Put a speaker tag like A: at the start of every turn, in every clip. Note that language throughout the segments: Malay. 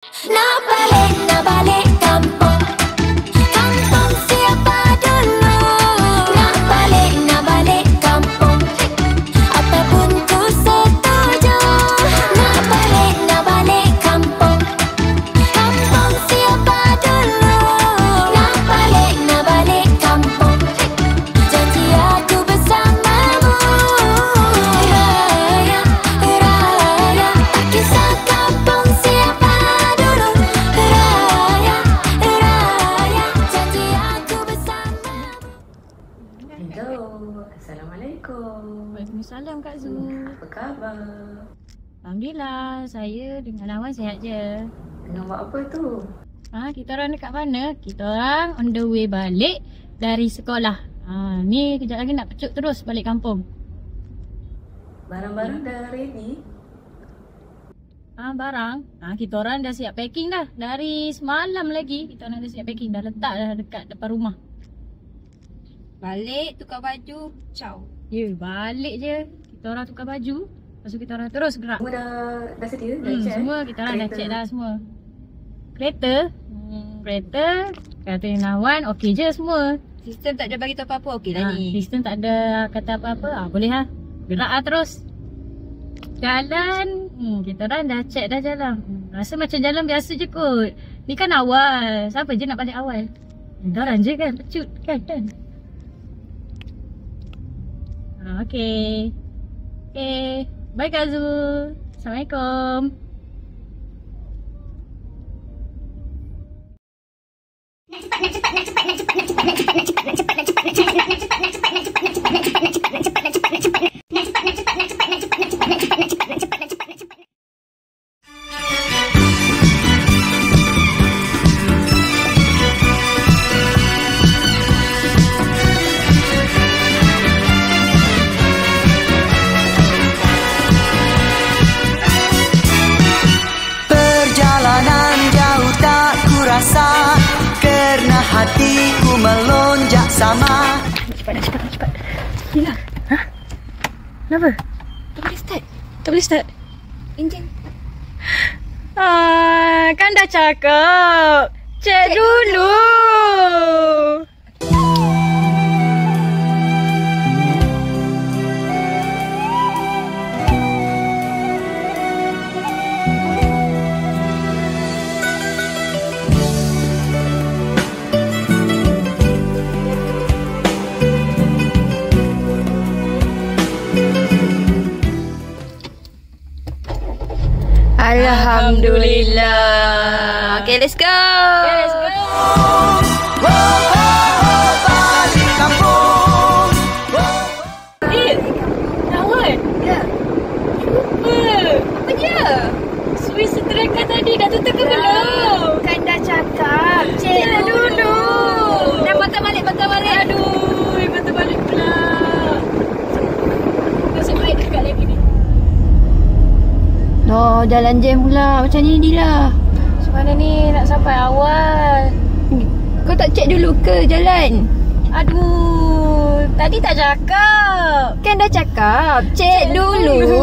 A: Nak balik kampung. Kampung siapa dulu? Nak balik kampung. Apapun ku setuju. Nak balik kampung. Kampung siapa dulu? Nak balik kampung. Janji aku bersamamu. Raya, raya, tak kisah kampung siapa dulu. Raya, raya, janji aku bersamamu.
B: Hello, Assalamualaikum.
C: Waalaikumsalam Kak Zu.
B: Apa khabar?
C: Alhamdulillah, saya dengan Awan sihat je.
B: Tengah buat apa tu?
C: Kita orang dekat mana? Kita orang on the way balik dari sekolah. Ni kejap lagi nak pecut terus balik kampung.
B: Barang-barang dah ready?
C: Barang. Kita orang dah siap packing dah. Dari semalam lagi kita orang dah siap packing. Dah letak dah dekat depan rumah.
D: Balik, tukar baju, ciao.
C: Ya, balik je. Kita orang tukar baju. Lepas tu kita orang terus gerak.
B: Semua dah sedia? Dah check?
C: Semua kita orang dah
B: Kereta?
C: check dah semua. Kereta? Kereta kata Nawan okey je semua.
D: Sistem tak ada bagi tahu apa-apa, okey lah ni.
C: Sistem tak ada kata apa-apa. Boleh lah. Gerak lah terus. Jalan, kita orang dah check dah jalan. Rasa macam jalan biasa je kot. Ni kan awal. Siapa je nak balik awal? Kita orang je kan pecut kan. Okey. Okay. Bye Kak Zul. Assalamualaikum.
E: Perjalanan jauh tak kurasa, kerana hatiku melonjak sama.
C: Cepat. Gila. Kenapa?
D: Tak boleh start.
C: Tak boleh start.
D: Enjin.
C: Kan dah cakap. Cek dulu.
D: Alhamdulillah. Okay, let's go.
C: Let's go.
E: Balik kampung.
C: Nawan.
D: Ya. Apa dia?
C: Swiss teriakan tadi dah tutup ke belum?
D: Kan dah cakap. Cek dulu. Dah patah balik.
C: Aduh, patah balik pula. Nasib baik dekat lagi ni.
D: Oh, jalan jam pula. Macam ni Dila.
C: Macam mana ni nak sampai awal?
D: Kau tak cek dulu ke jalan?
C: Aduh, tadi tak cakap.
D: Kan dah cakap. Cek dulu.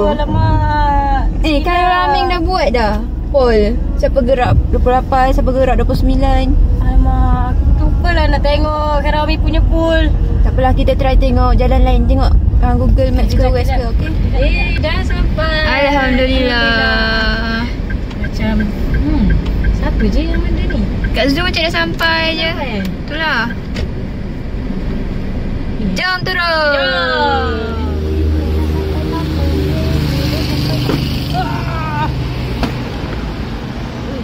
C: Alamak.
D: Kan Raming dah buat dah. Poll. Siapa gerak 28, siapa gerak 29.
C: Alamak, aku lupa lah nak tengok Karami punya pool.
D: Tak apalah, kita try tengok jalan lain. Tengok Google Maps ke West ke, okey?
C: Dah sampai.
D: Alhamdulillah.
C: Macam, siapa je yang benda ni?
D: Kak Zul macam dah sampai je. Itulah. Jom turun.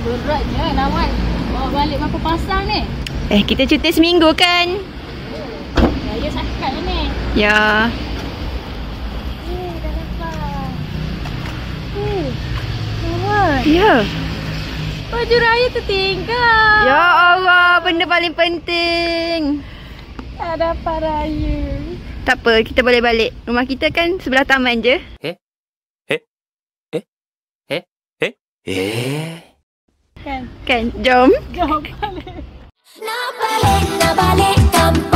C: Berat je Nawan. Bawa balik berapa pasang ni?
D: Kita cuti seminggu kan?
C: Raya sakat ni.
D: Ya.
C: Dah lepas. Nawan.
D: Ya.
C: Baju raya tertinggal.
D: Ya Allah, benda paling penting.
C: Tak dapat raya.
D: Tak apa, kita boleh balik. Rumah kita kan sebelah taman je.
C: Kan?
D: Kan? Jom.
C: Jom balik.
A: Nak balik kampung.